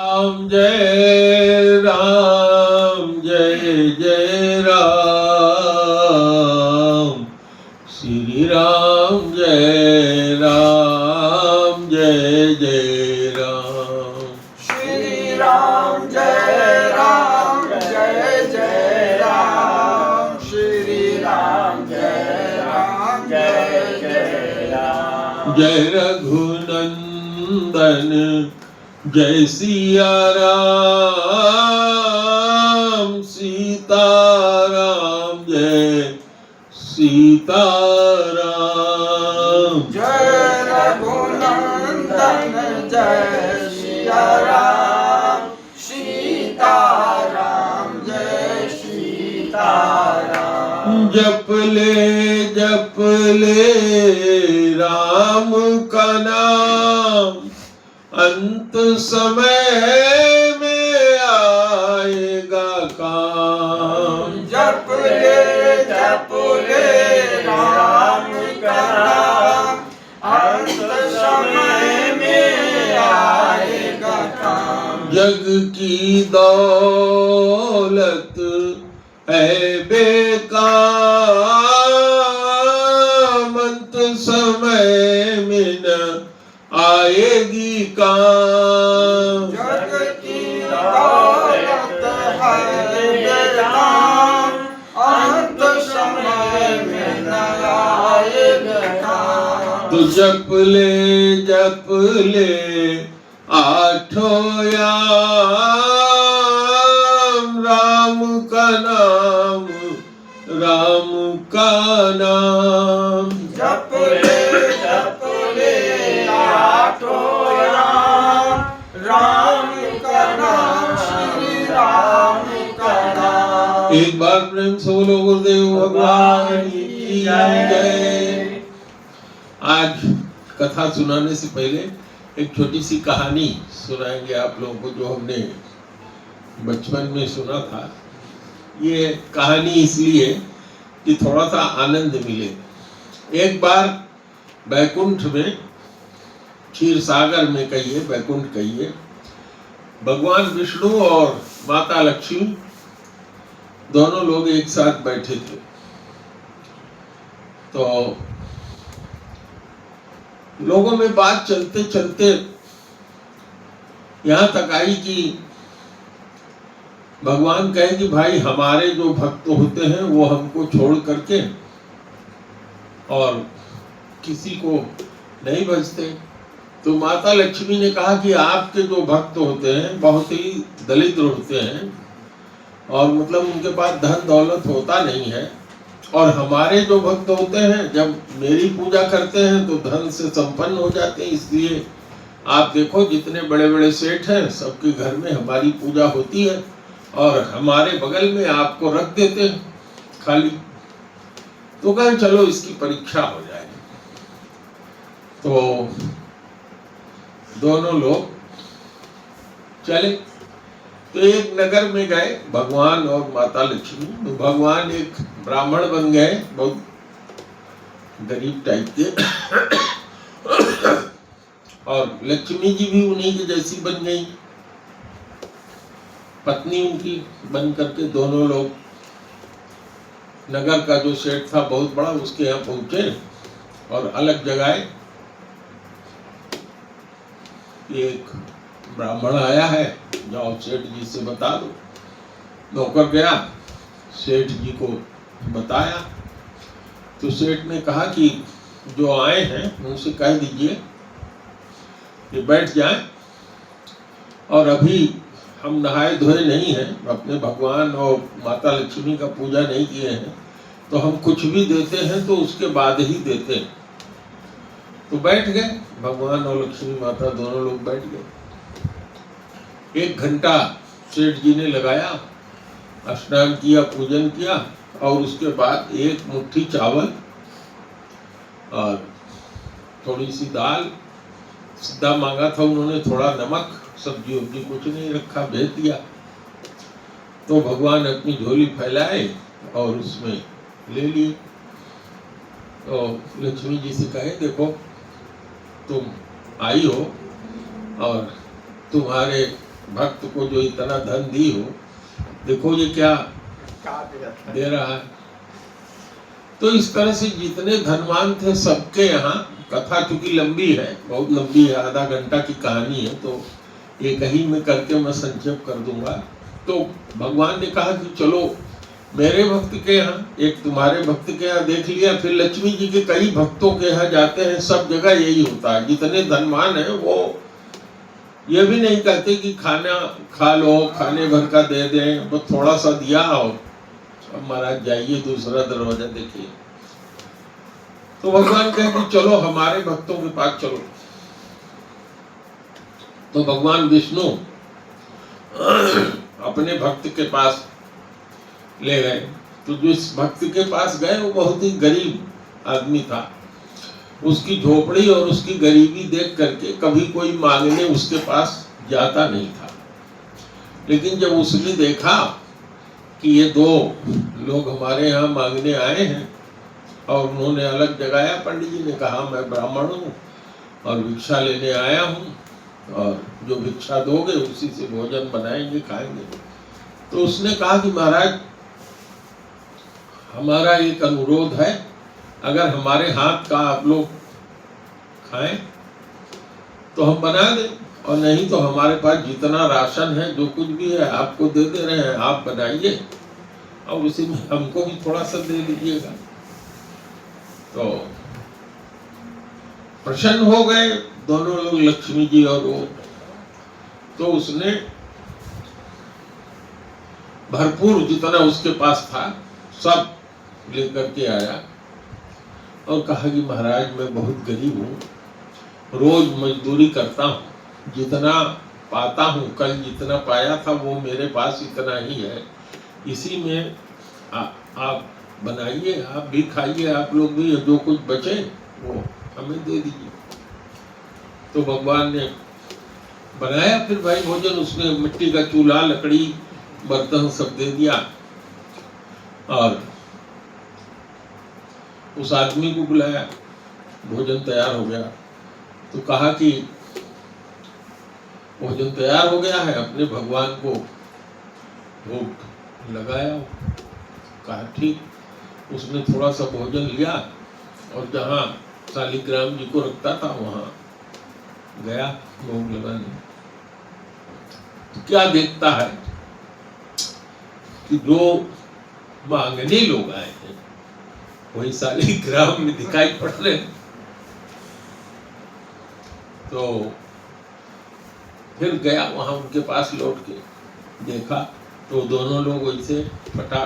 राम जय राम जय जय राम श्री राम जय जय राम श्री राम जय जय राम श्री राम जय जय राम जय रघुनंदन जय सिया राम सीताराम जय सीताराम जय रघुनंदन जय सिया राम सीताराम जय सीताराम जप ले राम का नाम अंत समय में आएगा काम जप ले राम का नाम अंत समय में आएगा काम जग की दौलत है बेकार अंत समय में न आएगी काम जग की दौलत है बेकार अंत समय में न आएगा काम तो जप ले आठों याम राम का नाम जप ले आठों राम का नाम श्री राम का नाम एक बार प्रेम से बोलो गुरुदेव भगवान की जय। आज कथा सुनाने से पहले एक छोटी सी कहानी सुनाएंगे आप लोगों को, जो हमने बचपन में सुना था। ये कहानी इसलिए कि थोड़ा सा आनंद मिले। एक बार बैकुंठ में, क्षीर सागर में कहिए, बैकुंठ कहिए, भगवान विष्णु और माता लक्ष्मी दोनों लोग एक साथ बैठे थे। तो लोगों में बात चलते चलते यहाँ तक आई कि भगवान कहे कि भाई हमारे जो भक्त होते हैं वो हमको छोड़ करके और किसी को नहीं बचते। तो माता लक्ष्मी ने कहा कि आपके जो भक्त होते हैं बहुत ही दरिद्र होते हैं और मतलब उनके पास धन दौलत होता नहीं है, और हमारे जो भक्त होते हैं जब मेरी पूजा करते हैं तो धन से संपन्न हो जाते हैं। इसलिए आप देखो जितने बड़े बड़े सेठ हैं सबके घर में हमारी पूजा होती है और हमारे बगल में आपको रख देते हैं खाली। तो कहें चलो इसकी परीक्षा हो जाए। तो दोनों लोग चले। तो एक नगर में गए भगवान और माता लक्ष्मी। तो भगवान एक ब्राह्मण बन गए, बहुत गरीब टाइप के, और लक्ष्मी जी भी उन्हीं की जैसी बन गई, पत्नी उनकी बन करके दोनों लोग नगर का जो सेठ था बहुत बड़ा, उसके यहाँ पहुंचे और अलग जगह एक ब्राह्मण आया है, जाओ सेठ जी से बता दो। नौकर गया, सेठ जी को बताया। तो सेठ ने कहा कि जो आए हैं उनसे कह दीजिए कि बैठ जाएं, और अभी हम नहाए धोए नहीं हैं, अपने भगवान और माता लक्ष्मी का पूजा नहीं किए हैं, तो हम कुछ भी देते हैं तो उसके बाद ही देते हैं। तो बैठ गए, भगवान और लक्ष्मी माता दोनों लोग बैठ गए। 1 घंटा सेठ जी ने लगाया, स्नान किया, पूजन किया, और उसके बाद एक मुट्ठी चावल और थोड़ी सी दाल, सीधा मांगा था उन्होंने, थोड़ा नमक, सब्जी वब्जी कुछ नहीं रखा, भेज दिया। तो भगवान अपनी झोली फैलाए और उसमें ले लिए। तो लक्ष्मी जी से कहे देखो तुम आई हो और तुम्हारे भक्त को जो इतना धन दी हो, देखो ये क्या दे रहा है। तो इस तरह से जितने धनवान थे सबके यहाँ, कथा चूंकि लंबी है, बहुत लंबी है, आधा घंटा की कहानी है, तो एक ही में करके मैं संक्षेप कर दूंगा। तो भगवान ने कहा कि चलो मेरे भक्त के यहाँ, एक तुम्हारे भक्त के यहाँ देख लिया, फिर लक्ष्मी जी के कई भक्तों के यहाँ जाते हैं, सब जगह यही होता है। जितने धनवान हैं वो ये भी नहीं कहते कि खाना खा लो, खाने भर का दे दें, वो थोड़ा सा दिया और अब महाराज जाइए दूसरा दरवाजा देखिए। तो भगवान कहे कि चलो हमारे भक्तों के पास चलो। तो भगवान विष्णु अपने भक्त के पास ले गए। तो जिस भक्त के पास गए वो बहुत ही गरीब आदमी था। उसकी झोपड़ी और उसकी गरीबी देख करके कभी कोई मांगने उसके पास जाता नहीं था। लेकिन जब उसने देखा कि ये दो लोग हमारे यहाँ मांगने आए हैं और उन्होंने अलग जगाया, पंडित जी ने कहा मैं ब्राह्मण हूँ और भिक्षा लेने आया हूँ और जो भिक्षा दोगे उसी से भोजन बनाएंगे खाएंगे। तो उसने कहा कि महाराज हमारा एक अनुरोध है, अगर हमारे हाथ का आप लोग खाएं तो हम बना दें, और नहीं तो हमारे पास जितना राशन है जो कुछ भी है आपको दे दे रहे हैं, आप बनाइए और उसी में हमको भी थोड़ा सा दे दीजिएगा। तो प्रसन्न हो गए दोनों लोग, लक्ष्मी जी और वो। तो उसने भरपूर जितना उसके पास था सब लेकर के आया और कहा कि महाराज मैं बहुत गरीब हूँ, रोज मजदूरी करता हूँ, जितना पाता हूँ, कल जितना पाया था वो मेरे पास इतना ही है, इसी में आप बनाइए, आप भी खाइए, आप लोग भी, जो कुछ बचे वो हमें दे दीजिए। तो भगवान ने बनाया फिर भाई भोजन। उसने मिट्टी का चूल्हा, लकड़ी, बर्तन सब दे दिया और उस आदमी को बुलाया। भोजन तैयार हो गया तो कहा कि भोजन तैयार हो गया है, अपने भगवान को भोग लगाया। कहा ठीक। उसने थोड़ा सा भोजन लिया और जहाँ शालिग्राम जी को रखता था वहाँ गया भोग लगाने। तो क्या देखता है कि जो मांगने लोग आए हैं वही शालिग्राम में दिखाई पड़ रहे। तो फिर गया वहां उनके पास, लौट के देखा तो दोनों लोग वैसे फटा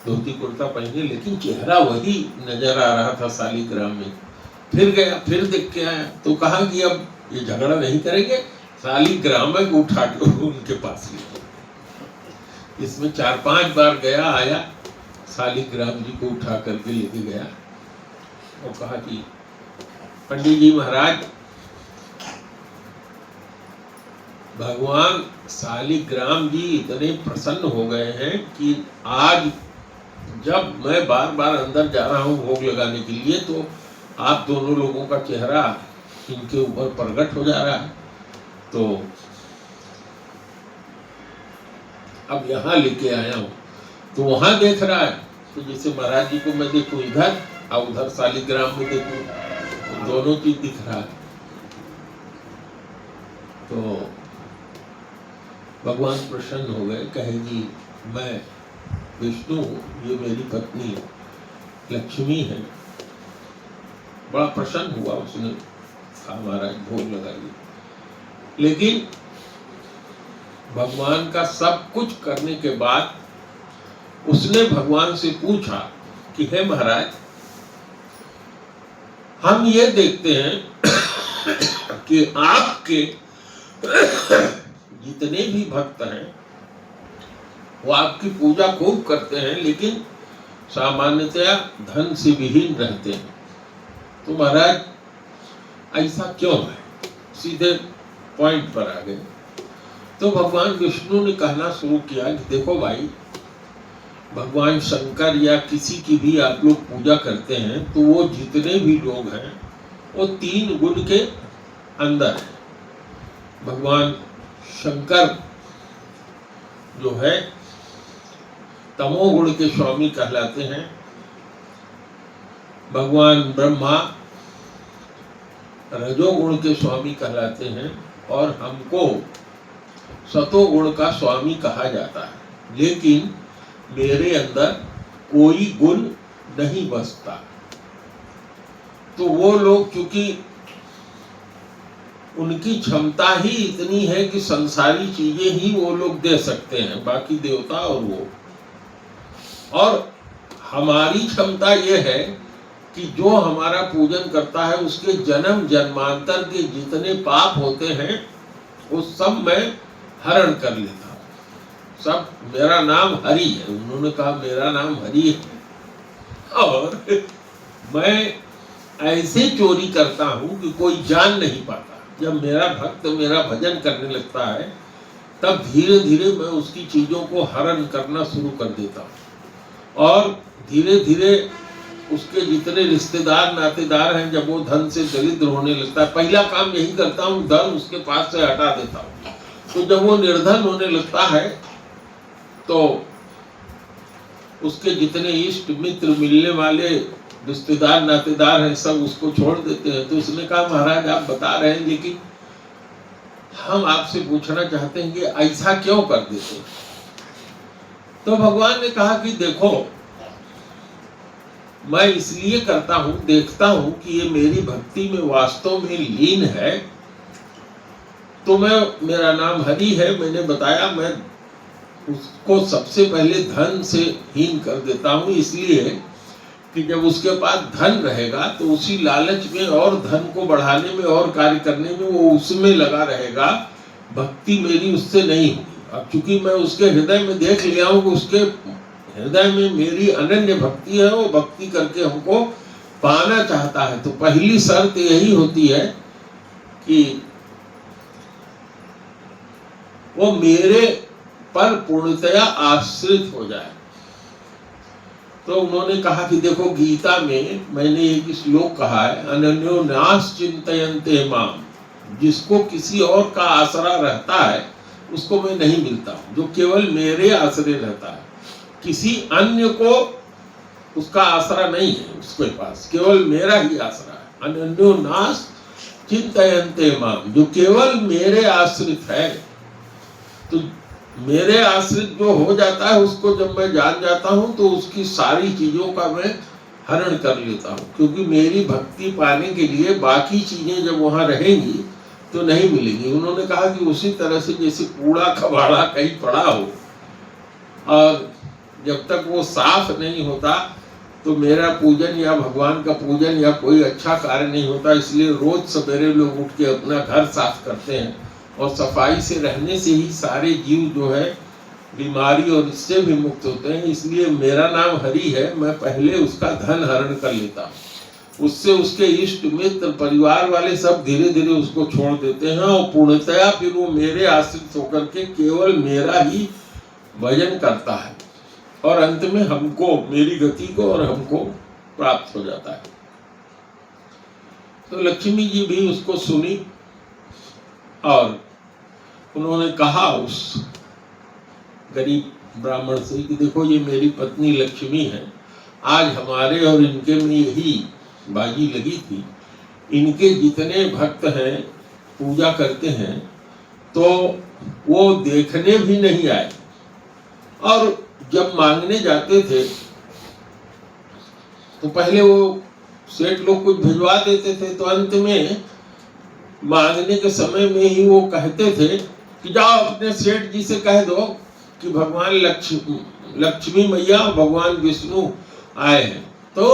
धोती कुर्ता पहने, लेकिन चेहरा वही नजर आ रहा था शालिग्राम में। फिर गया, फिर देख के आया तो कहा कि अब ये झगड़ा नहीं करेंगे, शालिग्राम को उठा के उनके पास ले। इसमें 4-5 बार गया आया, शालिग्राम जी को उठा करके लेके गया और कहा कि पंडित जी महाराज, भगवान शालिग्राम जी इतने प्रसन्न हो गए हैं कि आज जब मैं बार बार अंदर जा रहा हूँ भोग लगाने के लिए तो आप दोनों लोगों का चेहरा इनके ऊपर प्रकट हो जा रहा है। तो अब यहाँ लेके आया हूँ। तो वहां देख रहा है तो जैसे महाराज जी को मैं देखूं इधर और उधर शालिग्राम में देखूं, तो दोनों चीज दिख रहा है। तो भगवान प्रसन्न हो गए, कहेगी मैं विष्णु हूँ, ये मेरी पत्नी लक्ष्मी है। बड़ा प्रसन्न हुआ उसने, कहा महाराज भोग लगाइए। लेकिन भगवान का सब कुछ करने के बाद उसने भगवान से पूछा कि हे महाराज, हम ये देखते हैं कि आपके जितने भी भक्त हैं वो आपकी पूजा खूब करते हैं, लेकिन सामान्यतया धन से विहीन रहते हैं। तो महाराज ऐसा क्यों है? सीधे पॉइंट पर आ गए। तो भगवान विष्णु ने कहना शुरू किया कि देखो भाई, भगवान शंकर या किसी की भी आप लोग पूजा करते हैं तो वो जितने भी लोग हैं वो 3 गुण के अंदर है। भगवान शंकर जो है तमोगुण के स्वामी कहलाते हैं, भगवान ब्रह्मा रजोगुण के स्वामी कहलाते हैं और हमको सतोगुण का स्वामी कहा जाता है। लेकिन मेरे अंदर कोई गुण नहीं बसता, तो वो लोग चूंकि उनकी क्षमता ही इतनी है कि संसारी चीजें ही वो लोग दे सकते हैं, बाकी देवता और वो। और हमारी क्षमता ये है कि जो हमारा पूजन करता है उसके जन्म जन्मांतर के जितने पाप होते हैं वो सब मैं हरण कर लेता हूँ। सब, मेरा नाम हरि है, उन्होंने कहा मेरा नाम हरि है, और मैं ऐसे चोरी करता हूँ कि कोई जान नहीं पाता। जब मेरा भक्त मेरा भजन करने लगता है तब धीरे धीरे मैं उसकी चीजों को हरण करना शुरू कर देता हूँ, और धीरे धीरे उसके जितने रिश्तेदार नातेदार हैं, जब वो धन से दरिद्र होने लगता है, पहला काम यही करता हूँ, धन उसके पास से हटा देता हूँ। तो जब वो निर्धन होने लगता है तो उसके जितने इष्ट मित्र मिलने वाले रिश्तेदार नातेदार हैं सब उसको छोड़ देते हैं। तो उसने कहा महाराज आप बता रहे हैं, लेकिन हम आपसे पूछना चाहते हैं कि ऐसा क्यों कर देते हैं? तो भगवान ने कहा कि देखो, मैं इसलिए करता हूं, देखता हूं कि ये मेरी भक्ति में वास्तव में लीन है, तो मेरा नाम हरि है, मैंने बताया, मैं उसको सबसे पहले धन से हीन कर देता हूं, इसलिए कि जब उसके पास धन रहेगा तो उसी लालच में और धन को बढ़ाने में और कार्य करने में वो उसमें लगा रहेगा, भक्ति मेरी उससे नहीं होगी। अब चूंकि मैं उसके हृदय में देख लिया हूं कि उसके हृदय में मेरी अनन्य भक्ति है, वो भक्ति करके हमको पाना चाहता है, तो पहली शर्त यही होती है कि वो मेरे पर पूर्णतया आश्रित हो जाए। तो उन्होंने कहा कि देखो, गीता में मैंने एक श्लोक कहा है, अनन्यो नास चिंतयन्ते माम, जिसको किसी और का आसरा रहता है उसको मैं नहीं मिलता हूं, जो केवल मेरे आश्रय रहता है, किसी अन्य को उसका आसरा नहीं है, उसके पास केवल मेरा ही आसरा है। अनन्यो नास चिंतयन्ते माम, जो केवल मेरे आश्रित है। तो मेरे आश्रित जो हो जाता है उसको जब मैं जान जाता हूं तो उसकी सारी चीजों का मैं हरण कर लेता हूं, क्योंकि मेरी भक्ति पाने के लिए बाकी चीजें जब वहां रहेंगी तो नहीं मिलेंगी। उन्होंने कहा कि उसी तरह से जैसे कूड़ा कबाड़ा कहीं पड़ा हो और जब तक वो साफ नहीं होता तो मेरा पूजन या भगवान का पूजन या कोई अच्छा कार्य नहीं होता। इसलिए रोज सवेरे लोग उठ के अपना घर साफ करते हैं, और सफाई से रहने से ही सारे जीव जो है बीमारी और इससे भी मुक्त होते हैं। इसलिए मेरा नाम हरि है, मैं पहले उसका धन हरण कर लेता हूँ, उससे उसके इष्ट मित्र परिवार वाले सब धीरे धीरे उसको छोड़ देते हैं, और पूर्णतया फिर वो मेरे आश्रित होकर के केवल मेरा ही भजन करता है, और अंत में हमको, मेरी गति को और हमको प्राप्त हो जाता है। तो लक्ष्मी जी भी उसको सुनी और उन्होंने कहा उस गरीब ब्राह्मण से कि देखो, ये मेरी पत्नी लक्ष्मी है, आज हमारे और इनके में यही बाजी लगी थी, इनके जितने भक्त हैं पूजा करते हैं तो वो देखने भी नहीं आए, और जब मांगने जाते थे तो पहले वो सेठ लोग कुछ भिजवा देते थे, तो अंत में मांगने के समय में ही वो कहते थे कि जाओ अपने सेठ जी से कह दो कि भगवान लक्ष्मी मैया भगवान विष्णु आए हैं। तो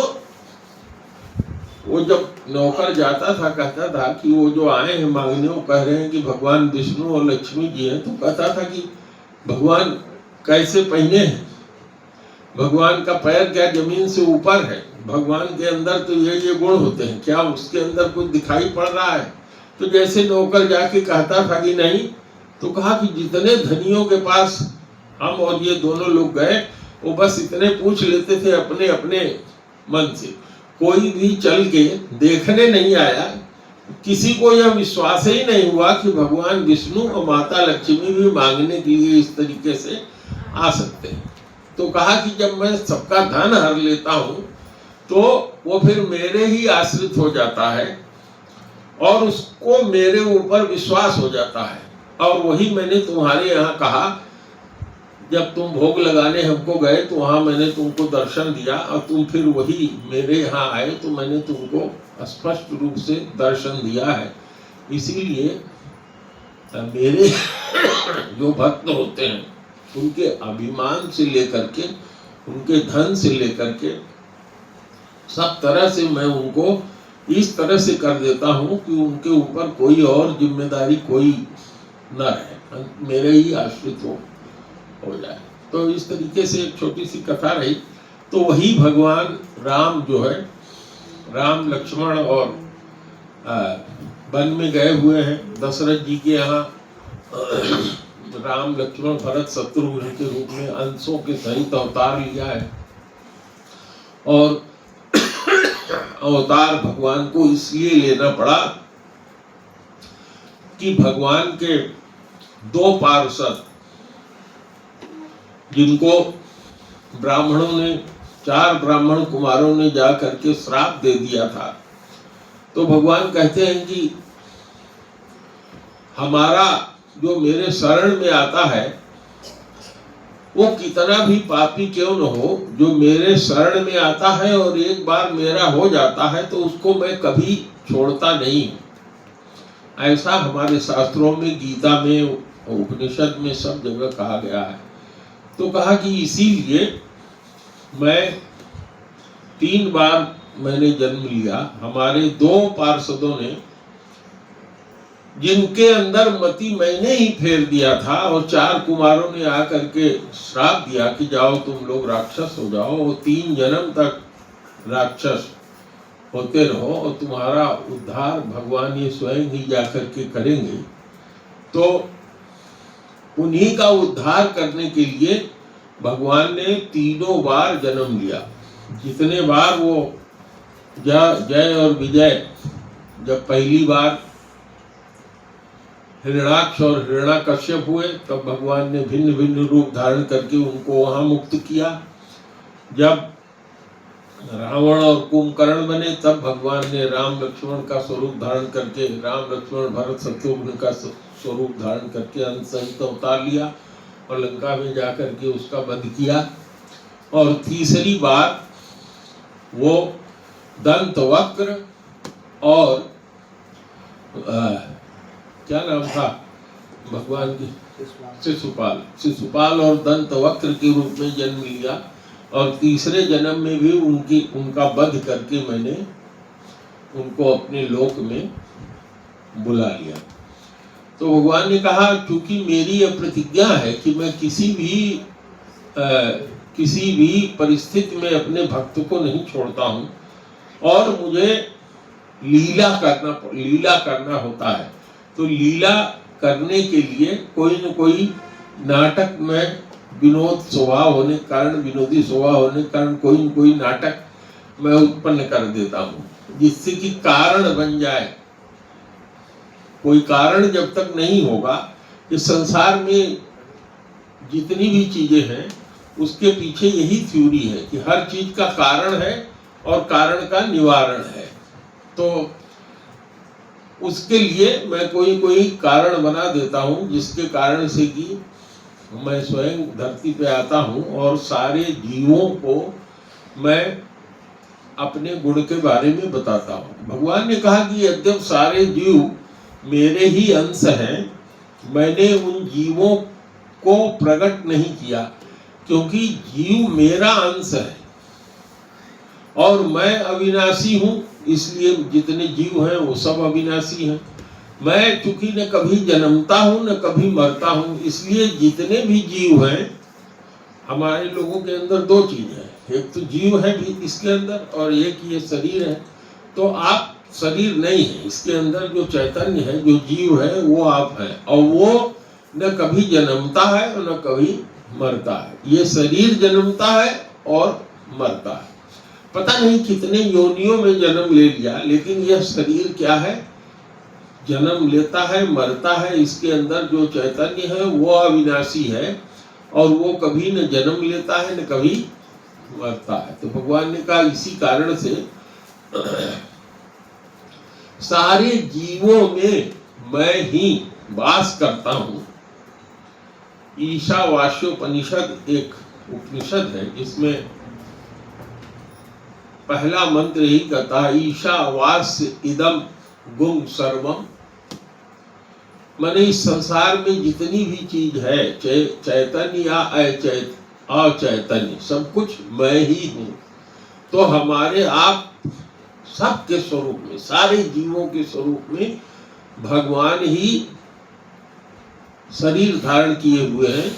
वो जब नौकर जाता था कहता था कि वो जो आए हैं मांगने, वो कह रहे हैं कि भगवान विष्णु और लक्ष्मी जी हैं, तो कहता था कि भगवान कैसे पहने हैं, भगवान का पैर क्या जमीन से ऊपर है, भगवान के अंदर तो ये गुण होते हैं, क्या उसके अंदर कुछ दिखाई पड़ रहा है? तो जैसे नौकर जाके कहता था कि नहीं, तो कहा कि जितने धनियों के पास हम और ये दोनों लोग गए, वो बस इतने पूछ लेते थे अपने अपने मन से, कोई भी चल के देखने नहीं आया, किसी को यह विश्वास ही नहीं हुआ कि भगवान विष्णु और माता लक्ष्मी भी मांगने के लिए इस तरीके से आ सकते हैं। तो कहा कि जब मैं सबका धन हर लेता हूं तो वो फिर मेरे ही आश्रित हो जाता है और उसको मेरे ऊपर विश्वास हो जाता है। और वही मैंने तुम्हारे यहाँ कहा, जब तुम भोग लगाने हमको गए तो वहां मैंने तुमको दर्शन दिया और तुम फिर वही मेरे यहाँ आए तो मैंने तुमको स्पष्ट रूप से दर्शन दिया है। इसीलिए मेरे जो भक्त होते हैं उनके अभिमान से लेकर के, उनके धन से लेकर के सब तरह से मैं उनको इस तरह से कर देता हूँ कि उनके ऊपर कोई और जिम्मेदारी कोई न रहे, मेरे ही आश्रित हो जाए। तो इस तरीके से एक छोटी सी कथा रही। तो वही भगवान राम जो है, राम लक्ष्मण और वन में गए हुए हैं दशरथ जी के यहाँ। राम लक्ष्मण भरत शत्रुघ्न के रूप में अंशों के सहित अवतार लिया है। और अवतार भगवान को इसलिए लेना पड़ा कि भगवान के दो पार्षद, जिनको ब्राह्मणों ने, 4 ब्राह्मण कुमारों ने जा करके श्राप दे दिया था, तो भगवान कहते हैं कि हमारा जो मेरे शरण में आता है वो कितना भी पापी क्यों न हो, जो मेरे शरण में आता है और एक बार मेरा हो जाता है तो उसको मैं कभी छोड़ता नहीं। ऐसा हमारे शास्त्रों में, गीता में, उपनिषद में सब जगह कहा गया है। तो कहा कि इसीलिए मैं 3 बार मैंने जन्म लिया। हमारे 2 पार्षदों ने, जिनके अंदर मति मैंने ही फेर दिया था, और 4 कुमारों ने आकर के श्राप दिया कि जाओ तुम लोग राक्षस हो जाओ, वो 3 जन्म तक राक्षस होते रहो और तुम्हारा उद्धार भगवान ये स्वयं ही जाकर के करेंगे। तो उन्हीं का उद्धार करने के लिए भगवान ने 3 बार जन्म लिया। जितने बार वो जय और विजय, जब पहली बार हिरण्याक्ष और हिरण्याकश्यप हुए तब भगवान ने भिन्न भिन्न रूप धारण करके उनको वहां मुक्त किया। जब रावण और कुंभकर्ण बने तब भगवान ने राम लक्ष्मण का स्वरूप धारण करके, राम लक्ष्मण भरत शत्रुघ्न का स्वरूप धारण करके अंत सहित अवतार लिया और लंका में जाकर के उसका वध किया। और तीसरी बार वो दंतवक्र और क्या नाम था भगवान के, शिशुपाल और दंतवक्र के रूप में जन्म लिया। और तीसरे जन्म में भी उनका वध करके मैंने उनको अपने लोक में बुला लिया। तो भगवान ने कहा, क्योंकि मेरी यह प्रतिज्ञा है कि मैं किसी भी परिस्थिति में अपने भक्त को नहीं छोड़ता हूँ, और मुझे लीला करना होता है। तो लीला करने के लिए कोई न कोई नाटक में विनोदी स्वभाव होने के कारण कोई न कोई नाटक मैं उत्पन्न कर देता हूँ, जिससे कि कारण बन जाए। कोई कारण जब तक नहीं होगा, इस संसार में जितनी भी चीजें हैं उसके पीछे यही थ्योरी है कि हर चीज का कारण है और कारण का निवारण है। तो उसके लिए मैं कोई कारण बना देता हूँ, जिसके कारण से कि मैं स्वयं धरती पे आता हूँ और सारे जीवों को मैं अपने गुण के बारे में बताता हूँ। भगवान ने कहा कि यद्यप सारे जीव मेरे ही अंश हैं, मैंने उन जीवों को प्रकट नहीं किया, क्योंकि जीव मेरा अंश है और मैं अविनाशी हूँ, इसलिए जितने जीव हैं वो सब अविनाशी हैं। मैं चूंकि न कभी जन्मता हूँ न कभी मरता हूँ, इसलिए जितने भी जीव हैं, हमारे लोगों के अंदर 2 चीज है, एक तो जीव है भी इसके अंदर और एक ये शरीर है। तो आप शरीर नहीं है, इसके अंदर जो चैतन्य है, जो जीव है, वो आप हैं, और वो न कभी जन्मता है और न कभी मरता है। ये शरीर जन्मता है और मरता है। पता नहीं कितने योनियों में जन्म ले लिया, लेकिन यह शरीर क्या है, जन्म लेता है, मरता है, इसके अंदर जो चैतन्य है वो अविनाशी है और वो कभी न जन्म लेता है न कभी मरता है। तो भगवान ने कहा इसी कारण से सारे जीवों में मैं ही वास करता हूं। ईशावास्योपनिषद एक उपनिषद है जिसमें पहला मंत्र ही कहता है ईशावास्य इदम गुम सर्वम। माने इस संसार में जितनी भी चीज है, चैतन्य या अचैतन्य, सब कुछ मैं ही हूं। तो हमारे आप सबके स्वरूप में, सारे जीवों के स्वरूप में भगवान ही शरीर धारण किए हुए हैं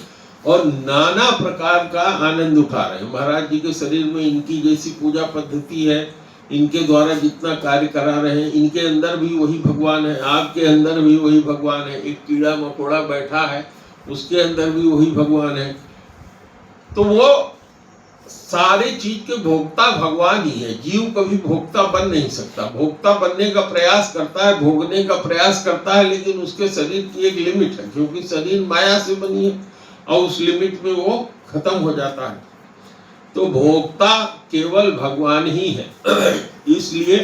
और नाना प्रकार का आनंद उठा रहे हैं। महाराज जी के शरीर में इनकी जैसी पूजा पद्धति है, इनके द्वारा जितना कार्य करा रहे हैं, इनके अंदर भी वही भगवान है, आपके अंदर भी वही भगवान है। एक कीड़ा मकोड़ा बैठा है, उसके अंदर भी वही भगवान है। तो वो सारे चीज के भोक्ता भगवान ही है। जीव कभी भोक्ता बन नहीं सकता। भोक्ता बनने का प्रयास करता है, भोगने का प्रयास करता है, लेकिन उसके शरीर की एक लिमिट है, क्योंकि शरीर माया से बनी है और उस लिमिट में वो खत्म हो जाता है। तो भोक्ता केवल भगवान ही है। इसलिए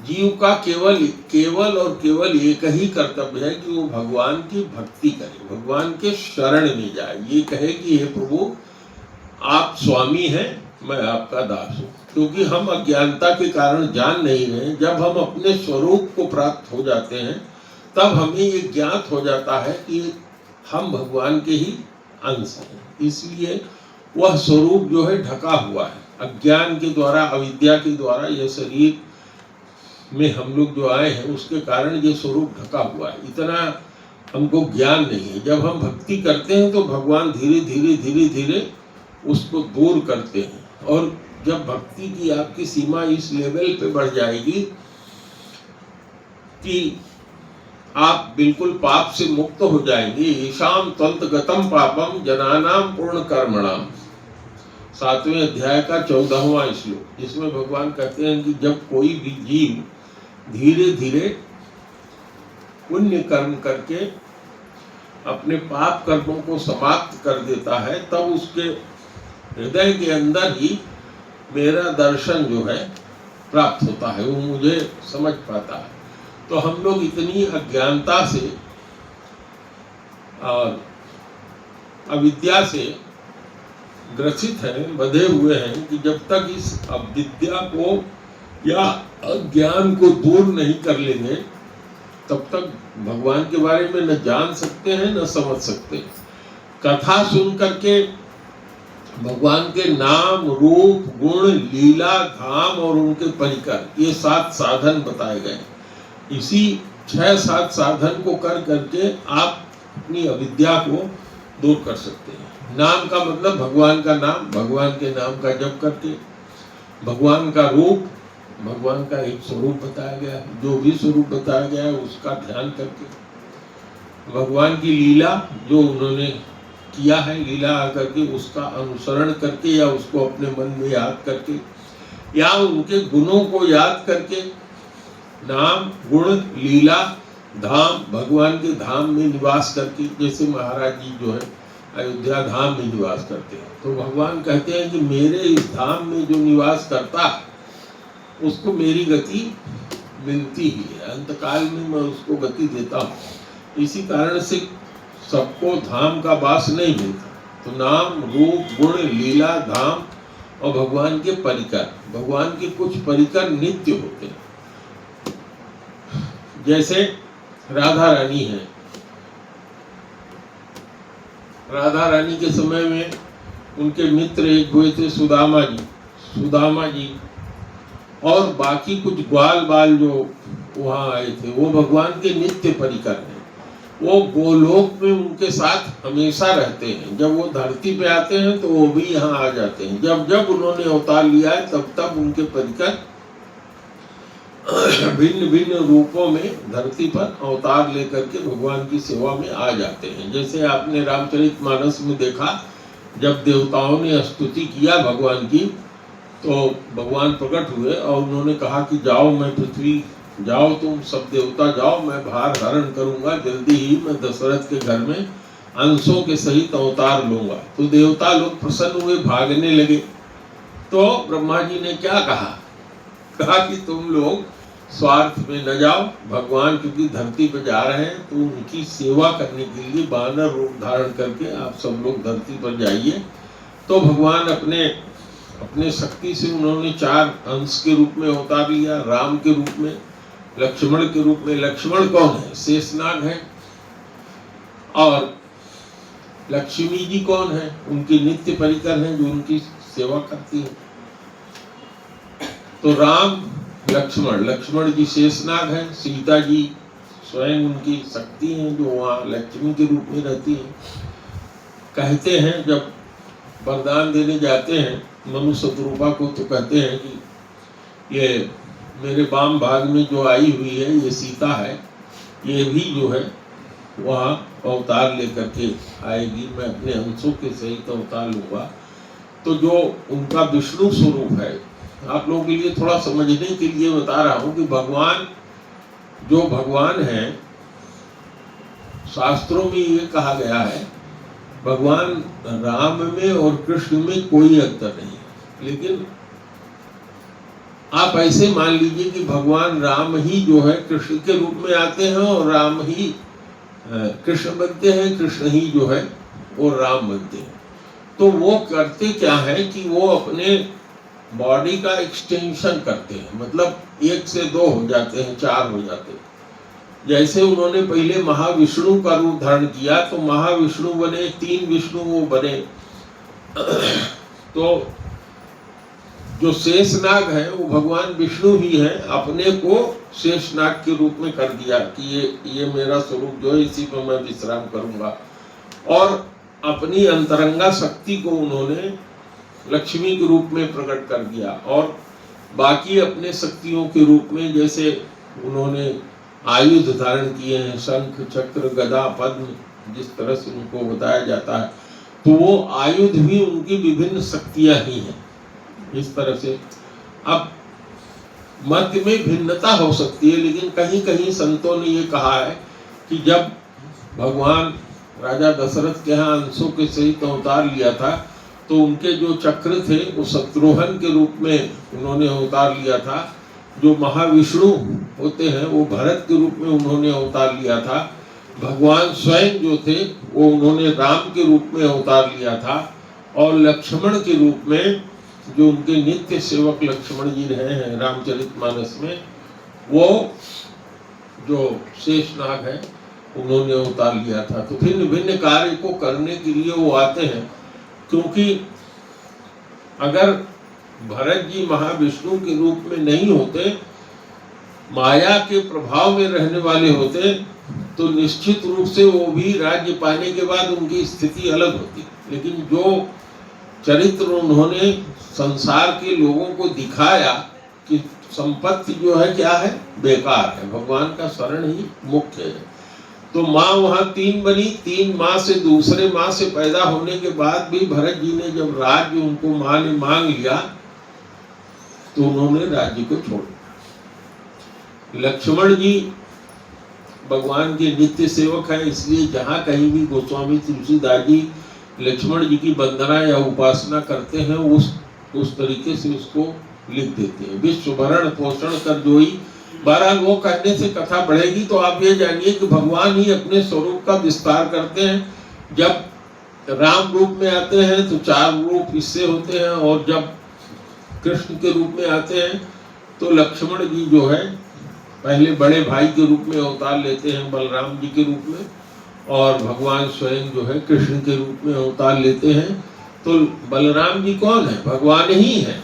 जीव का केवल और केवल एक ही कर्तव्य है कि वो भगवान की भक्ति करे, भगवान के शरण में जाए। ये कहे कि हे प्रभु आप स्वामी हैं, मैं आपका दास हूं। क्योंकि हम अज्ञानता के कारण जान नहीं रहे। जब हम अपने स्वरूप को प्राप्त हो जाते हैं तब हमें ये ज्ञात हो जाता है कि हम भगवान के ही अंश हैं। इसलिए वह स्वरूप जो है ढका हुआ है अज्ञान के द्वारा, अविद्या के द्वारा। यह शरीर में हम लोग जो आए हैं उसके कारण ये स्वरूप ढका हुआ है, इतना हमको ज्ञान नहीं है। जब हम भक्ति करते हैं तो भगवान धीरे धीरे उसको दूर करते हैं। और जब भक्ति की आपकी सीमा इस लेवल पे बढ़ जाएगी कि आप बिल्कुल पाप से मुक्त हो जाएंगे। ईशाम त्वंत गतम पापम जनानाम पूर्ण कर्मणाम, 7वें अध्याय का 14वां श्लोक, जिसमें भगवान कहते हैं कि जब कोई भी जीव धीरे धीरे पुण्य कर्म करके अपने पाप कर्मों को समाप्त कर देता है, तब उसके हृदय के अंदर ही मेरा दर्शन जो है प्राप्त होता है, वो मुझे समझ पाता है। तो हम लोग इतनी अज्ञानता से और अविद्या से ग्रसित हैं, बंधे हुए हैं कि जब तक इस अविद्या को या अज्ञान को दूर नहीं कर लेंगे तब तक भगवान के बारे में न जान सकते हैं न समझ सकते। कथा सुन करके भगवान के नाम, रूप, गुण, लीला, धाम और उनके परिकर, ये 7 साधन बताए गए। इसी 6-7 साधन को कर करके आप अपनी अविद्या को दूर कर सकते हैं। नाम का मतलब भगवान का नाम, भगवान के नाम का जप करके, भगवान का रूप, भगवान का एक स्वरूप बताया गया है, जो भी स्वरूप बताया गया है उसका ध्यान करके, भगवान की लीला जो उन्होंने किया है, लीला आकर के उसका अनुसरण करके या उसको अपने मन में याद करके या उनके गुणों को याद करके, नाम, गुण, लीला, धाम, भगवान के धाम में निवास करके, जैसे महाराज जी जो है अयोध्या धाम में निवास करते हैं। तो भगवान कहते हैं कि मेरे इस धाम में जो निवास करता है उसको मेरी गति मिलती ही है, अंतकाल में मैं उसको गति देता हूँ। इसी कारण से सबको धाम का वास नहीं मिलता। तो नाम, रूप, गुण, लीला, धाम और भगवान के परिकर, भगवान के कुछ परिकर नित्य होते हैं। जैसे राधा रानी है, राधा रानी के समय में उनके मित्र एक हुए थे सुदामा जी और बाकी कुछ ग्वाल बाल जो वहाँ आए थे, वो भगवान के नित्य परिकर हैं। वो गोलोक में उनके साथ हमेशा रहते हैं। जब वो धरती पे आते हैं तो वो भी यहाँ आ जाते हैं। जब जब उन्होंने अवतार लिया है तब तब उनके परिकर भिन्न भिन्न रूपों में धरती पर अवतार लेकर के भगवान की सेवा में आ जाते हैं। जैसे आपने रामचरितमानस में देखा, जब देवताओं ने स्तुति किया भगवान की तो भगवान प्रकट हुए और उन्होंने कहा कि जाओ मैं पृथ्वी जाओ तुम सब देवता जाओ, मैं भार हरण करूंगा, जल्दी ही मैं दशरथ के घर में अंशों के सहित अवतार लूंगा। तो देवता लोग प्रसन्न हुए, भागने लगे। तो ब्रह्मा जी ने क्या कहा कि तुम लोग स्वार्थ में न जाओ, भगवान क्योंकि धरती पर जा रहे हैं तो उनकी सेवा करने के लिए वानर रूप धारण करके आप सब लोग धरती पर जाइए। तो भगवान अपने शक्ति से उन्होंने 4 अंश के रूप में अवतार लिया, राम के रूप में, लक्ष्मण के रूप में। लक्ष्मण कौन है? शेषनाग है। और लक्ष्मी जी कौन है? उनकी नित्य परिकर हैं जो उनकी सेवा करती है। तो राम लक्ष्मण जी शेषनाग है, सीता जी स्वयं उनकी शक्ति हैं जो वहाँ लक्ष्मी के रूप में रहती है। कहते हैं जब वरदान देने जाते हैं मनु शत्रुपा को तो कहते हैं कि ये मेरे वाम भाग में जो आई हुई है ये सीता है, ये भी जो है वहाँ अवतार लेकर के आएगी, मैं अपने अंशों के सहित अवतार लूँगा। तो जो उनका विष्णु स्वरूप है, आप लोगों के लिए थोड़ा समझने के लिए बता रहा हूँ कि भगवान है, शास्त्रों में ये कहा गया है भगवान राम में और कृष्ण में कोई अंतर नहीं है। लेकिन आप ऐसे मान लीजिए कि भगवान राम ही जो है कृष्ण के रूप में आते हैं और राम ही कृष्ण बनते हैं, कृष्ण ही जो है वो राम बनते हैं। तो वो करते क्या है कि वो अपने बॉडी का एक्सटेंशन करते हैं, मतलब 1 से 2 हो जाते हैं, 4 हो जाते हैं। जैसे उन्होंने पहले महाविष्णु का रूप धारण किया तो महाविष्णु बने, 3 विष्णु वो बने। तो जो शेषनाग है वो भगवान विष्णु ही है, अपने को शेषनाग के रूप में कर दिया कि ये मेरा स्वरूप जो है इसी पर मैं विश्राम करूंगा। और अपनी अंतरंगा शक्ति को उन्होंने लक्ष्मी के रूप में प्रकट कर दिया और बाकी अपने शक्तियों के रूप में जैसे उन्होंने आयुध धारण किए हैं, शंख चक्र गदा पद्म, जिस तरह से उनको बताया जाता है, तो वो आयुध भी उनकी विभिन्न शक्तियां ही हैं। इस तरह से अब मध्य में भिन्नता हो सकती है, लेकिन कहीं कहीं संतों ने ये कहा है कि जब भगवान राजा दशरथ के यहाँ अंशों के सहित अवतार लिया था तो उनके जो चक्र थे वो शत्रुघ्न के रूप में उन्होंने अवतार लिया था। जो महाविष्णु होते हैं वो भरत के रूप में उन्होंने अवतार लिया था। भगवान स्वयं जो थे वो उन्होंने राम के रूप में अवतार लिया था। और लक्ष्मण के रूप में जो उनके नित्य सेवक लक्ष्मण जी रहे हैं रामचरितमानस में, वो जो शेषनाग है उन्होंने अवतार लिया था। तो भिन्न भिन्न कार्य को करने के लिए वो आते हैं, क्योंकि अगर भरत जी महाविष्णु के रूप में नहीं होते, माया के प्रभाव में रहने वाले होते, तो निश्चित रूप से वो भी राज्य पाने के बाद उनकी स्थिति अलग होती। लेकिन जो चरित्र उन्होंने संसार के लोगों को दिखाया कि संपत्ति जो है क्या है, बेकार है, भगवान का शरण ही मुख्य है। तो माँ वहाँ 3 बनी, 3 माँ से दूसरे माँ से पैदा होने के बाद भी भरत जी ने जब राज्य उनको माँ ने मांग लिया तो उन्होंने राज्य को छोड़ दिया। लक्ष्मण जी भगवान के नित्य सेवक हैं, इसलिए जहाँ कहीं भी गोस्वामी तुलसीदास जी लक्ष्मण जी की वंदना या उपासना करते हैं उस तरीके से उसको लिख देते हैं। विश्व भरण पोषण कर जोई। बहरहाल वो कहने से कथा बढ़ेगी, तो आप ये जानिए कि भगवान ही अपने स्वरूप का विस्तार करते हैं। जब राम रूप में आते हैं तो 4 रूप इससे होते हैं, और जब कृष्ण के रूप में आते हैं तो लक्ष्मण जी जो है पहले बड़े भाई के रूप में अवतार लेते हैं बलराम जी के रूप में, और भगवान स्वयं जो है कृष्ण के रूप में अवतार लेते हैं। तो बलराम जी कौन है? भगवान ही है,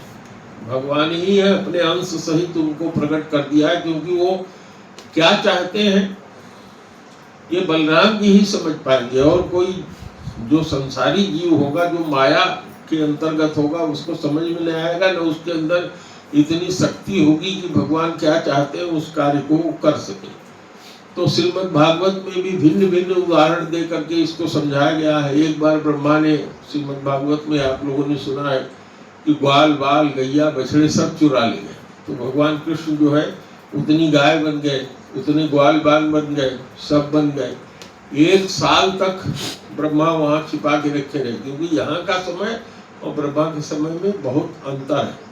भगवान ही है, अपने अंश सहित उनको प्रकट कर दिया है। क्योंकि वो क्या चाहते हैं ये बलराम जी ही समझ पाएंगे, और कोई जो संसारी जीव होगा, जो माया के अंतर्गत होगा, उसको समझ में नहीं आएगा, न उसके अंदर इतनी शक्ति होगी कि भगवान क्या चाहते हैं उस कार्य को कर सके। तो श्रीमद् भागवत में भी भिन्न भिन्न उदाहरण दे करके इसको समझाया गया है। एक बार ब्रह्मा ने श्रीमद् भागवत में आप लोगों ने सुना है कि ग्वाल बाल गैया बछड़े सब चुरा ले गए। तो भगवान कृष्ण जो है उतनी गाय बन गए, उतने ग्वाल बाल बन गए, सब बन गए। 1 साल तक ब्रह्मा वहां छिपा के रखे रहे, क्योंकि यहाँ का समय और ब्रह्मा के समय में बहुत अंतर है।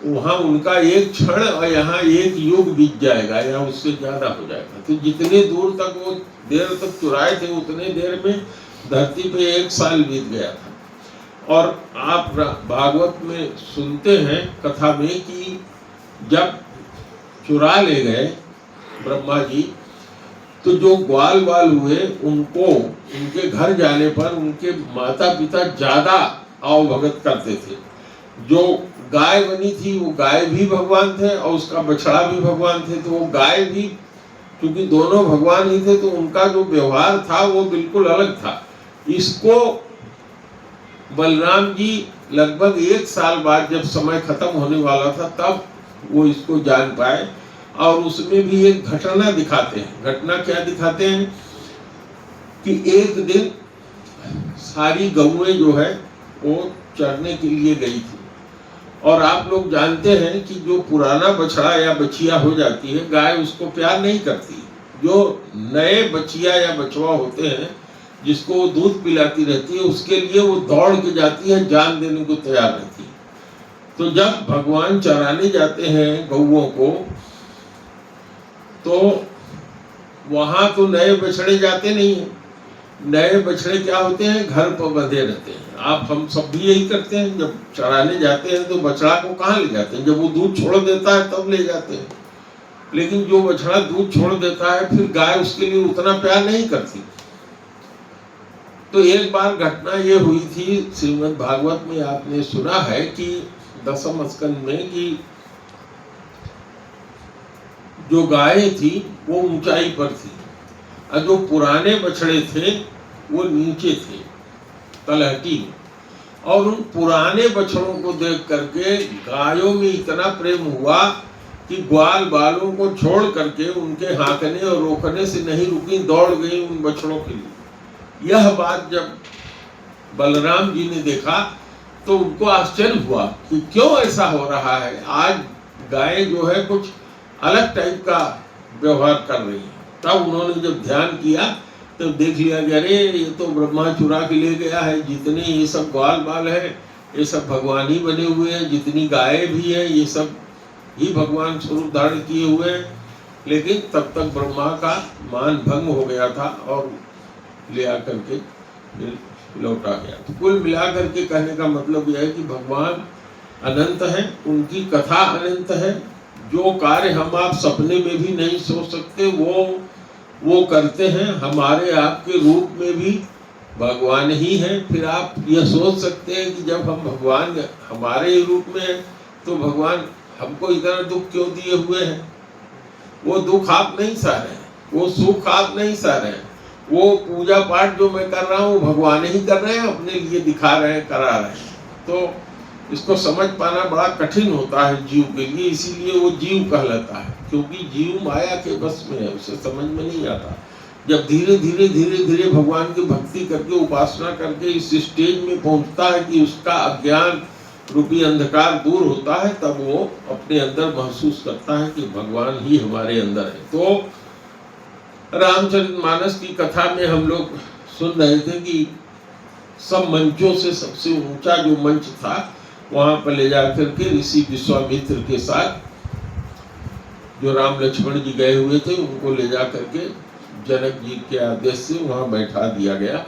वहां उनका 1 क्षण और यहाँ 1 युग बीत जाएगा या उससे ज्यादा हो जाएगा। तो जितने दूर तक वो देर तक चुराए थे, उतने देर में धरती पे 1 साल बीत गया था। और आप भागवत में सुनते हैं कथा में कि जब चुरा ले गए ब्रह्मा जी, तो जो ग्वाल बाल हुए उनको उनके घर जाने पर उनके माता पिता ज्यादा आओ भगत करते थे। जो गाय बनी थी वो गाय भी भगवान थे और उसका बछड़ा भी भगवान थे, तो वो गाय भी, क्योंकि दोनों भगवान ही थे, तो उनका जो व्यवहार था वो बिल्कुल अलग था। इसको बलराम जी लगभग 1 साल बाद जब समय खत्म होने वाला था तब वो इसको जान पाए। और उसमें भी एक घटना दिखाते हैं। घटना क्या दिखाते हैं कि एक दिन सारी गौएं जो है वो चरने के लिए गई थी। और आप लोग जानते हैं कि जो पुराना बछड़ा या बछिया हो जाती है, गाय उसको प्यार नहीं करती। जो नए बछिया या बछवा होते हैं जिसको वो दूध पिलाती रहती है, उसके लिए वो दौड़ के जाती है, जान देने को तैयार रहती है। तो जब भगवान चराने जाते हैं गौओं को, तो वहां तो नए बछड़े जाते नहीं है। नए बछड़े क्या होते हैं, घर पर बंधे रहते हैं। आप हम सब भी यही करते हैं, जब चराने जाते हैं तो बछड़ा को कहाँ ले जाते हैं, जब वो दूध छोड़ देता है तब ले जाते हैं। लेकिन जो बछड़ा दूध छोड़ देता है फिर गाय उसके लिए उतना प्यार नहीं करती। तो एक बार घटना ये हुई थी, श्रीमद् भागवत में आपने सुना है कि 10वें स्कंद में, कि जो गायें थी वो ऊंचाई पर थी और जो पुराने बछड़े थे वो नीचे थे तलहटी में। और उन पुराने बछड़ों को देख करके गायों में इतना प्रेम हुआ कि ग्वाल बालों को छोड़ करके उनके हाँकने और रोकने से नहीं रुकी, दौड़ गई उन बछड़ों के लिए। यह बात जब बलराम जी ने देखा तो उनको आश्चर्य हुआ कि क्यों ऐसा हो रहा है। आज गाय जो है कुछ अलग टाइप का व्यवहार कर रही है। तब उन्होंने जब ध्यान किया तो देख लिया कि अरे ये तो ब्रह्मा चुरा के ले गया है। जितने ये सब ग्वाल बाल है ये सब भगवान ही बने हुए हैं, जितनी गायें भी है ये सब ही भगवान स्वरूप धारण किए हुए हैं। लेकिन तब तक ब्रह्मा का मान भंग हो गया था और ले आकर के लौटा गया। तो कुल मिलाकर के कहने का मतलब यह है कि भगवान अनंत है, उनकी कथा अनंत है। जो कार्य हम आप सपने में भी नहीं सोच सकते वो करते हैं। हमारे आपके रूप में भी भगवान ही है। फिर आप यह सोच सकते हैं कि जब हम भगवान हमारे रूप में हैं तो भगवान हमको इतना दुख क्यों दिए हुए हैं। वो दुख आप नहीं सह रहे हैं, वो सुख आप नहीं सह रहे हैं। वो पूजा पाठ जो मैं कर रहा हूँ भगवान ही कर रहे हैं, अपने लिए दिखा रहे हैं, करा रहे हैं। तो इसको समझ पाना बड़ा कठिन होता है जीव के लिए, इसीलिए वो जीव कहलाता है। क्योंकि जीव माया के बस में है, उसे समझ में नहीं आता। जब धीरे धीरे भगवान की भक्ति करके उपासना करके इस स्टेज में पहुंचता है कि उसका अज्ञान रूपी अंधकार दूर होता है, तब वो अपने अंदर महसूस करता है कि भगवान ही हमारे अंदर है। तो रामचरितमानस की कथा में हम लोग सुन रहे थे कि सब मंचों से सबसे ऊंचा जो मंच था वहां पर ले जाकर के ऋषि विश्वामित्र के साथ जो राम लक्ष्मण जी गए हुए थे उनको ले जाकर के जनक जी के आदेश से वहां बैठा दिया गया।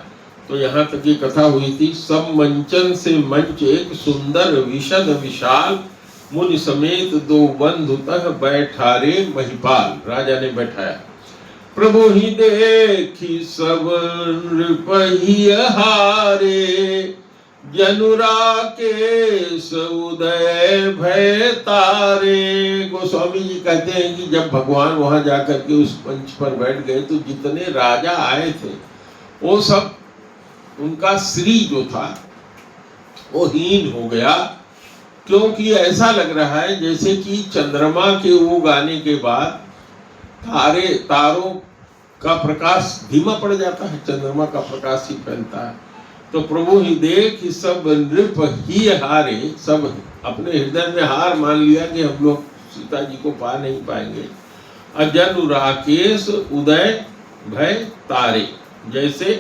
तो यहाँ तक ये कथा हुई थी। सब मंचन से मंच एक सुंदर विशद विशाल, मुनि समेत 2 बंधु तह बैठारे महिपाल। राजा ने बैठाया। प्रभु ही देखी सब नृपहि हारे, जनुरा के सउदय भय तारे। गोस्वामी जी कहते हैं कि जब भगवान वहां जाकर के उस मंच पर बैठ गए तो जितने राजा आए थे वो सब, उनका श्री जो था वो हीन हो गया। क्योंकि ऐसा लग रहा है जैसे कि चंद्रमा के उगाने के बाद तारों का प्रकाश धीमा पड़ जाता है, चंद्रमा का प्रकाश ही फैलता है। तो प्रभु ही देख सब नृप ही हारे, सब अपने हृदय में हार मान लिया कि हम लोग सीता जी को पा नहीं पाएंगे। अजनु राकेश उदय भय तारे। जैसे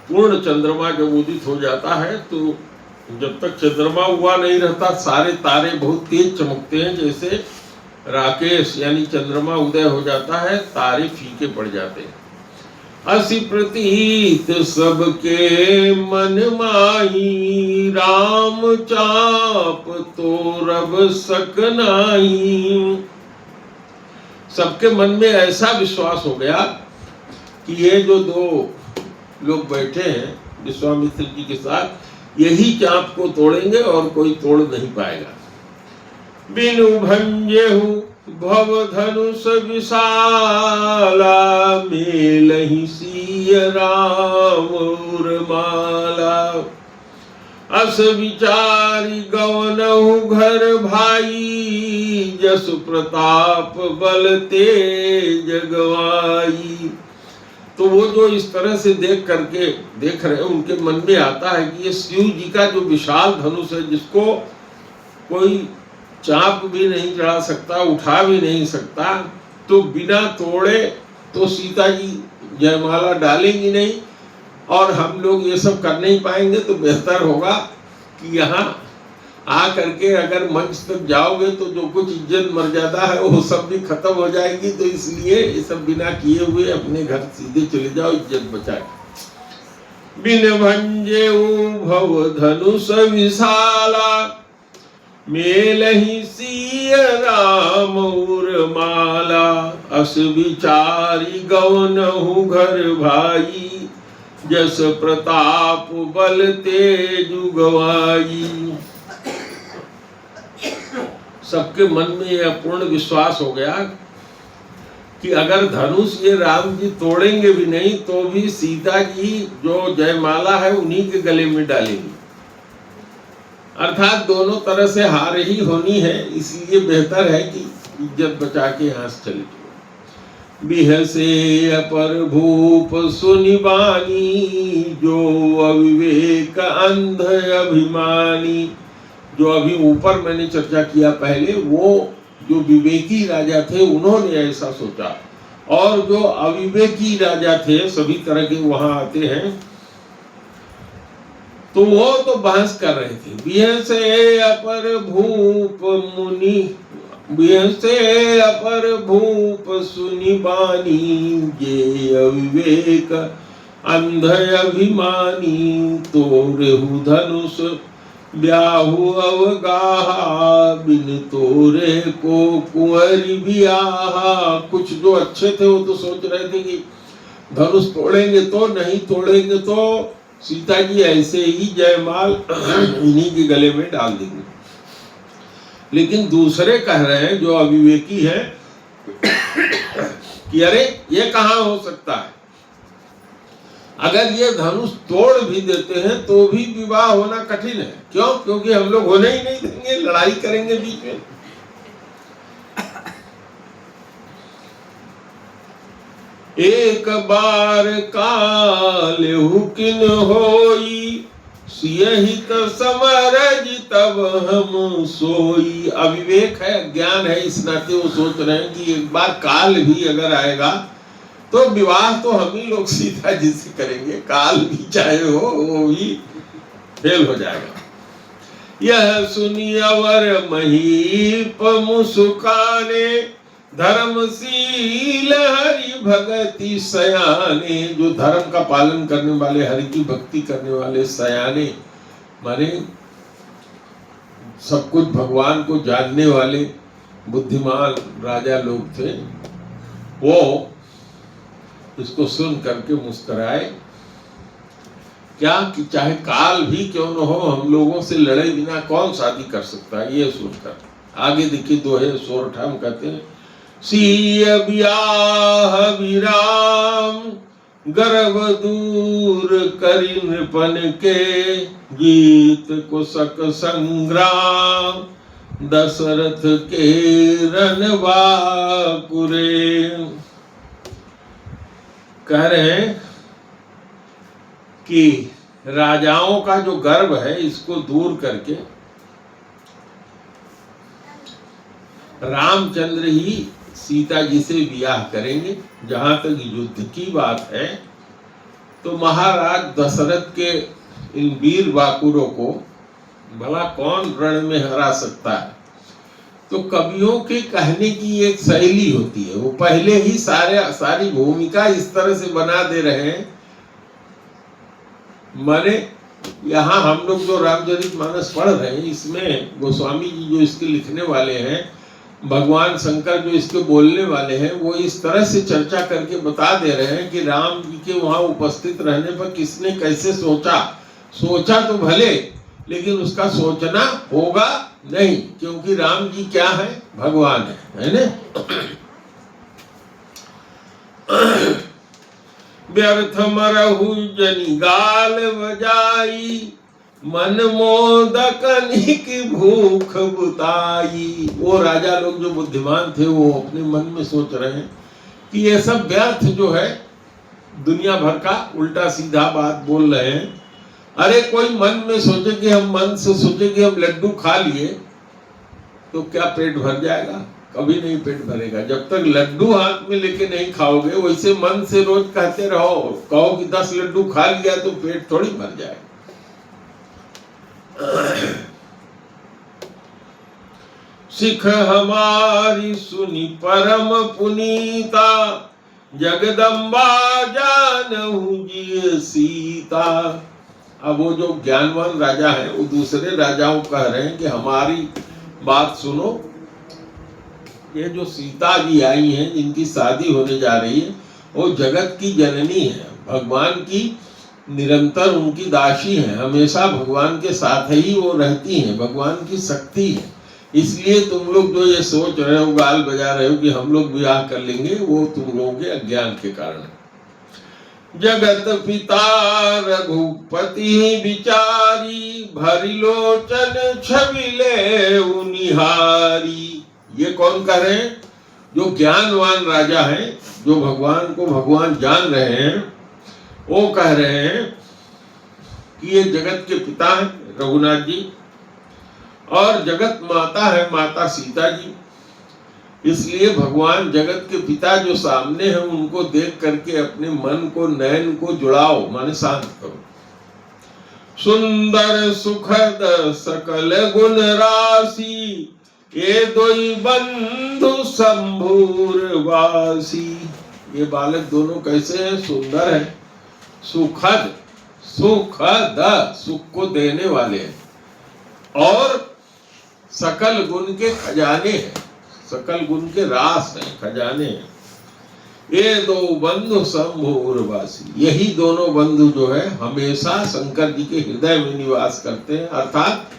पूर्ण चंद्रमा जब उदित हो जाता है तो जब तक चंद्रमा हुआ नहीं रहता सारे तारे बहुत तेज चमकते हैं। जैसे राकेश यानी चंद्रमा उदय हो जाता है, तारे फीके पड़ जाते हैं। असि प्रतीत सबके मन माही, राम चाप तो रब सक नाही। सबके मन में ऐसा विश्वास हो गया कि ये जो दो लोग बैठे हैं विश्वामित्र जी के साथ, यही चाप को तोड़ेंगे और कोई तोड़ नहीं पाएगा। बिनु भंजेहु भव धनुष विशाला, मेलहि सिय राम उर्माला। अस विचारी गवनहु घर भाई, जस प्रताप बल तेज गवाई। तो वो जो इस तरह से देख रहे हैं, उनके मन में आता है कि ये शिव जी का जो विशाल धनुष है, जिसको कोई चाप भी नहीं चढ़ा सकता, उठा भी नहीं सकता, तो बिना तोड़े तो सीता जी जयमाला डालेंगी नहीं और हम लोग ये सब कर नहीं पाएंगे। तो बेहतर होगा कि यहाँ आ करके अगर मंच तक जाओगे तो जो कुछ इज्जत मर्यादा है वो सब भी खत्म हो जाएगी। तो इसलिए ये सब बिना किए हुए अपने घर सीधे चले जाओ, इज्जत बचा के। बिन भंजे भव धनुष विशाला, मेलहि सिय राम उर्माला। अस विचारी गवनहु घर भाई, जस प्रताप बल तेजु गवाई। सबके मन में यह पूर्ण विश्वास हो गया कि अगर धनुष ये राम जी तोड़ेंगे भी नहीं तो भी सीता जी जो जयमाला है उन्हीं के गले में डालेंगी। अर्थात दोनों तरह से हार ही होनी है, इसलिए बेहतर है कि इज्जत बचा के यहाँ से चले जाओ। बिहसे अपर भूप सुनि बानी, जो अविवेक अंध अभिमानी। जो अभी ऊपर मैंने चर्चा किया पहले, वो जो विवेकी राजा थे उन्होंने ऐसा सोचा, और जो अविवेकी राजा थे सभी तरह के वहां आते हैं, तो वो तो बहस कर रहे थे। बिहसे अपर भूप मुनि, बिहसे अपर भूप सुनि बानी, ये अविवेक अंध अभिमानी। तोरेहु धनुष ब्याहु अवगाहा, बिन तोरे को कुंवरी ब्याहा। कुछ जो अच्छे थे वो तो सोच रहे थे कि धनुष तोड़ेंगे तो, नहीं तोड़ेंगे तो सीता जी ऐसे ही जयमाल इन्हीं के गले में डाल देंगे। लेकिन दूसरे कह रहे हैं जो अविवेकी है कि अरे ये कहाँ हो सकता है, अगर ये धनुष तोड़ भी देते हैं तो भी विवाह होना कठिन है। क्यों? क्योंकि हम लोग होने ही नहीं देंगे, लड़ाई करेंगे बीच में। एक बार कालेहु किन होई, सियहित समरज तब हम सोई। अविवेक है, ज्ञान है, इस नाते वो सोच रहे हैं कि एक बार काल भी अगर आएगा तो विवाह तो हम ही लोग सीता जी से करेंगे, काल भी चाहे हो वो भी फेल हो जाएगा। यह सुनी अवर महीप मुस्काने, धर्मशील हरि भगति सयाने। जो धर्म का पालन करने वाले, हरि की भक्ति करने वाले सयाने माने सब कुछ भगवान को जानने वाले बुद्धिमान राजा लोग थे, वो इसको सुन करके मुस्कुराए। क्या कि चाहे काल भी क्यों न हो, हम लोगों से लड़े बिना कौन शादी कर सकता है, ये सोचकर आगे देखिए दोहे सोरठा में कहते हैं, सिय ब्याह विराम गर्भ दूर करि नृपन के, गीत कुशक संग्राम दशरथ के रनवा कुरे। कह रहे हैं कि राजाओं का जो गर्व है इसको दूर करके रामचंद्र ही सीता जी से विवाह करेंगे। जहां तक युद्ध की बात है तो महाराज दशरथ के इन वीर बाकुरों को भला कौन रण में हरा सकता है। तो कवियों के कहने की एक शैली होती है, वो पहले ही सारी भूमिका इस तरह से बना दे रहे हैं। माने यहाँ हम लोग जो रामचरितमानस पढ़ रहे हैं, इसमें गोस्वामी जी जो इसके लिखने वाले हैं, भगवान शंकर जो इसके बोलने वाले हैं, वो इस तरह से चर्चा करके बता दे रहे हैं कि राम जी के वहां उपस्थित रहने पर किसने कैसे सोचा तो भले, लेकिन उसका सोचना होगा नहीं, क्योंकि राम जी क्या है, भगवान है ना। व्यर्थ मरहु जनि गाल बजाई, मन मोदकनि की भूख बुताई। वो राजा लोग जो बुद्धिमान थे वो अपने मन में सोच रहे हैं कि ये सब व्यर्थ जो है, दुनिया भर का उल्टा सीधा बात बोल रहे हैं। अरे कोई मन में सोचे कि हम मन से सोचे कि हम लड्डू खा लिए तो क्या पेट भर जाएगा? कभी नहीं पेट भरेगा। जब तक लड्डू हाथ में लेके नहीं खाओगे, वैसे मन से रोज कहते रहो, कहो कि 10 लड्डू खा लिया तो पेट थोड़ी भर जाएगा। सिख हमारी सुनी परम पुनीता, जगदम्बा जानहु जी सीता। अब वो जो ज्ञानवान राजा है वो दूसरे राजाओं कह रहे हैं कि हमारी बात सुनो, ये जो सीता जी आई हैं, जिनकी शादी होने जा रही है, वो जगत की जननी है, भगवान की निरंतर उनकी दासी है, हमेशा भगवान के साथ ही वो रहती हैं, भगवान की शक्ति है। इसलिए तुम लोग जो ये सोच रहे हो, गाल बजा रहे हो कि हम लोग विवाह कर लेंगे, वो तुम लोगों के अज्ञान के कारण है। जगत पिता रघुपति विचारी, भरी लोचन छबिले उनिहारी। ये कौन कह रहे हैं? जो ज्ञानवान राजा हैं, जो भगवान को भगवान जान रहे हैं, वो कह रहे हैं कि ये जगत के पिता हैं रघुनाथ जी, और जगत माता है माता सीता जी। इसलिए भगवान जगत के पिता जो सामने हैं, उनको देख करके अपने मन को, नयन को जुड़ाओ, माने शांत करो। सुंदर सुखद सकल गुण राशि, ये दोई बंधु शंभुर वासी। ये बालक दोनों कैसे हैं? सुंदर है, सुखद, सुख को देने वाले हैं, और सकल गुण के खजाने हैं, सकल गुण के रास हैं, खजाने हैं। ये दो बंधु शंभु उर्वासी, यही दोनों बंधु जो है हमेशा शंकर जी के हृदय में निवास करते हैं, अर्थात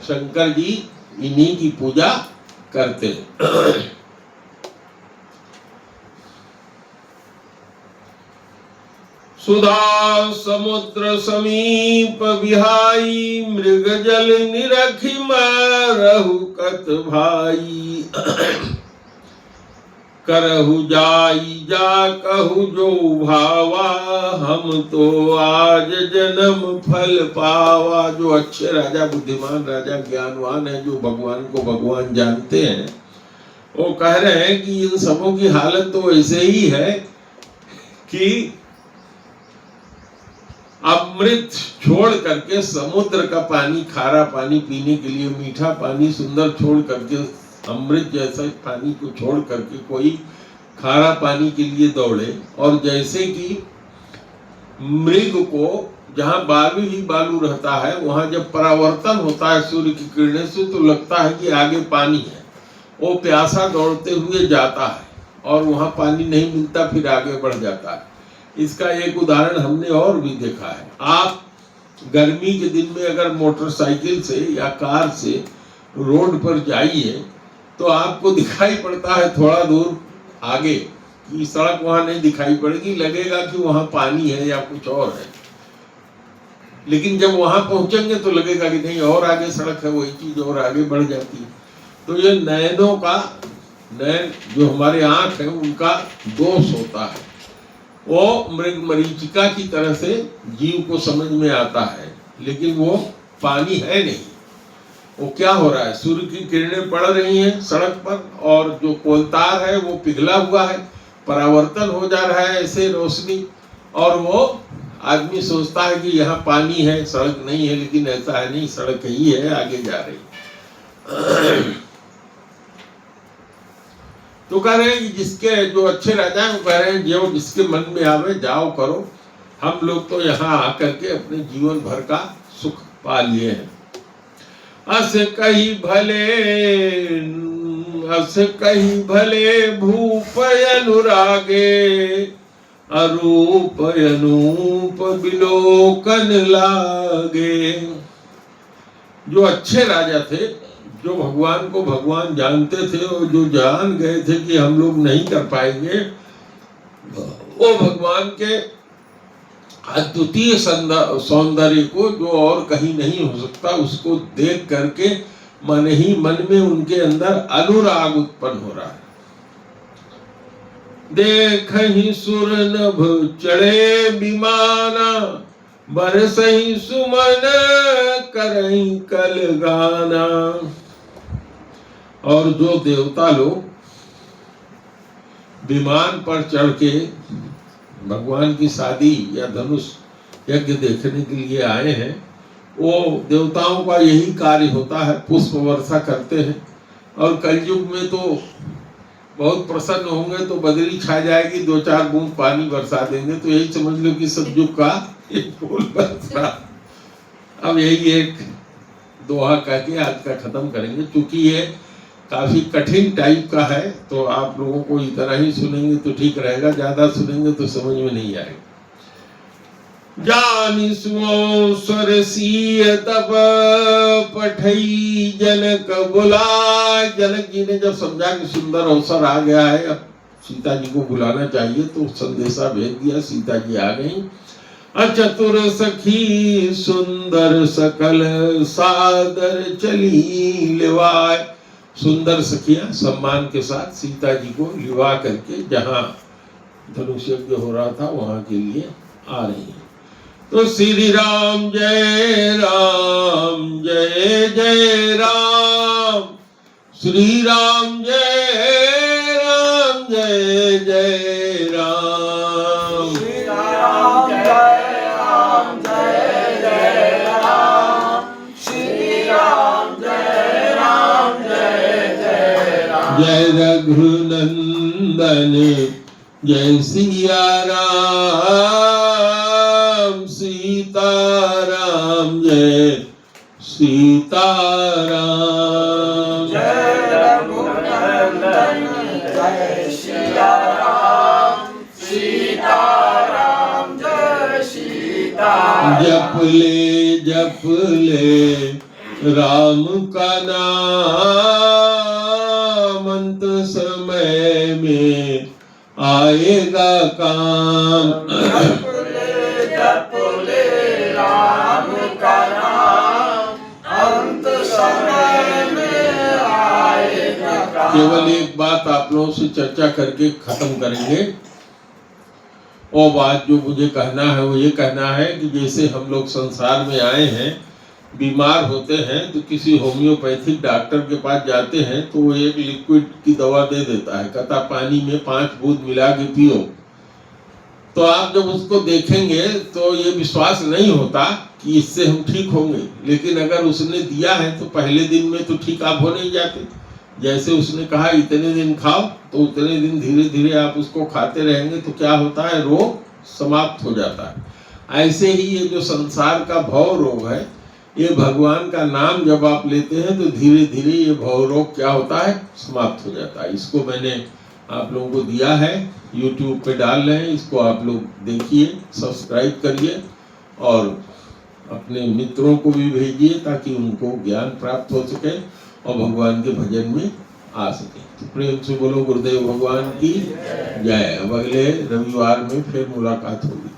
शंकर जी इन्हीं की पूजा करते हैं। सुधा समुद्र समीप विहाई, मृग जल निरखि मरहु कत भाई। करहु जाई जा कहु जो भावा, हम तो आज जन्म फल पावा। जो अच्छे राजा, बुद्धिमान राजा, ज्ञानवान है, जो भगवान को भगवान जानते हैं, वो कह रहे हैं कि इन सबों की हालत तो ऐसे ही है कि अमृत छोड़ करके समुद्र का पानी, खारा पानी पीने के लिए, मीठा पानी सुंदर छोड़ करके, अमृत जैसा पानी को छोड़ करके कोई खारा पानी के लिए दौड़े। और जैसे कि मृग को जहाँ बालू ही बालू रहता है, वहां जब परावर्तन होता है सूर्य की किरणें से, तो लगता है कि आगे पानी है, वो प्यासा दौड़ते हुए जाता है और वहां पानी नहीं मिलता, फिर आगे बढ़ जाता है। इसका एक उदाहरण हमने और भी देखा है। आप गर्मी के दिन में अगर मोटरसाइकिल से या कार से रोड पर जाइए तो आपको दिखाई पड़ता है थोड़ा दूर आगे कि सड़क वहां नहीं दिखाई पड़ेगी, लगेगा कि वहां पानी है या कुछ और है। लेकिन जब वहां पहुंचेंगे तो लगेगा कि नहीं, और आगे सड़क है, वही चीज और आगे बढ़ जाती है। तो ये नयनों का, नयन जो हमारे आंख है, उनका दोष होता है। वो मृग मरीचिका की तरह से जीव को समझ में आता है, लेकिन वो पानी है नहीं। वो क्या हो रहा है, सूर्य की किरणें पड़ रही हैं सड़क पर और जो कोलतार है वो पिघला हुआ है, परावर्तन हो जा रहा है ऐसे रोशनी, और वो आदमी सोचता है कि यहाँ पानी है, सड़क नहीं है, लेकिन ऐसा है नहीं, सड़क ही है, आगे जा रही। तो कह रहे हैं कि जिसके जो अच्छे राजा हैं वो कह रहे हैं जो जिसके मन में आवे जाओ करो, हम लोग तो यहाँ आकर के अपने जीवन भर का सुख पा लिए हैं। अस कही भले भूप अनुरागे, अरूप अनूप बिलोकन लागे। जो अच्छे राजा थे, जो भगवान को भगवान जानते थे और जो जान गए थे कि हम लोग नहीं कर पाएंगे, वो भगवान के अद्वितीय सौंदर्य को जो और कहीं नहीं हो सकता, उसको देख करके मन ही मन में उनके अंदर अनुराग उत्पन्न हो रहा है। देखहि सुर नभ चढ़े विमाना, बरसहि सुमन करहि कल गाना। और जो देवता लोग विमान पर चढ़ के भगवान की शादी या धनुष यज्ञ देखने के लिए आए हैं, वो देवताओं का यही कार्य होता है, पुष्प वर्षा करते हैं। और कलयुग में तो बहुत प्रसन्न होंगे तो बदरी छा जाएगी, 2-4 बूंद पानी बरसा देंगे, तो यही समझ लो कि सतयुग का एक फूल बरसा। अब यही एक दोहा कह के आज का खत्म करेंगे, क्योंकि ये काफी कठिन टाइप का है, तो आप लोगों को इतना ही सुनेंगे तो ठीक रहेगा, ज्यादा सुनेंगे तो समझ में नहीं आएगा। जानि सुओ स्वर सीय तब पठई जनक बुलाए। जनक जी ने जब समझा कि सुंदर अवसर आ गया है, अब सीता जी को बुलाना चाहिए, तो संदेशा भेज दिया, सीता जी आ गई। अचतुर सखी सुंदर सकल सादर चली लिवाए। सुंदर सखियां सम्मान के साथ सीता जी को लिवा करके जहाँ धनुष यज्ञ हो रहा था वहां के लिए आ रही है। तो श्री राम जय जय राम, श्री राम जय जय राम, श्री राम जय राम जय जय राम, श्री राम जय जय राम। जय रघुनंदन जय सिया राम, सीताराम जय सीताराम। जय रघुनंदन जय सिया राम, सीताराम जय सीताराम। जप ले राम का नाम, अंत समय में आएगा काम। जप ले राम का नाम, अंत समय में आएगा काम। केवल एक बात आप लोगों से चर्चा करके खत्म करेंगे। वो बात जो मुझे कहना है वो ये कहना है कि जैसे हम लोग संसार में आए हैं, बीमार होते हैं तो किसी होम्योपैथिक डॉक्टर के पास जाते हैं तो वो एक लिक्विड की दवा दे देता है, कहता पानी में 5 बूंद मिला के पियो। तो आप जब उसको देखेंगे तो ये विश्वास नहीं होता कि इससे हम ठीक होंगे, लेकिन अगर उसने दिया है तो पहले दिन में तो ठीक आप हो नहीं जाते। जैसे उसने कहा इतने दिन खाओ, तो उतने दिन धीरे धीरे आप उसको खाते रहेंगे तो क्या होता है, रोग समाप्त हो जाता है। ऐसे ही ये जो संसार का भव रोग है, ये भगवान का नाम जब आप लेते हैं तो धीरे धीरे ये भव रोग क्या होता है, समाप्त हो जाता है। इसको मैंने आप लोगों को दिया है, YouTube पे डाल रहे हैं, इसको आप लोग देखिए, सब्सक्राइब करिए और अपने मित्रों को भी भेजिए ताकि उनको ज्ञान प्राप्त हो सके और भगवान के भजन में आ सके। तो प्रेम से बोलो गुरुदेव भगवान की जय। अब अगले रविवार में फिर मुलाकात होगी।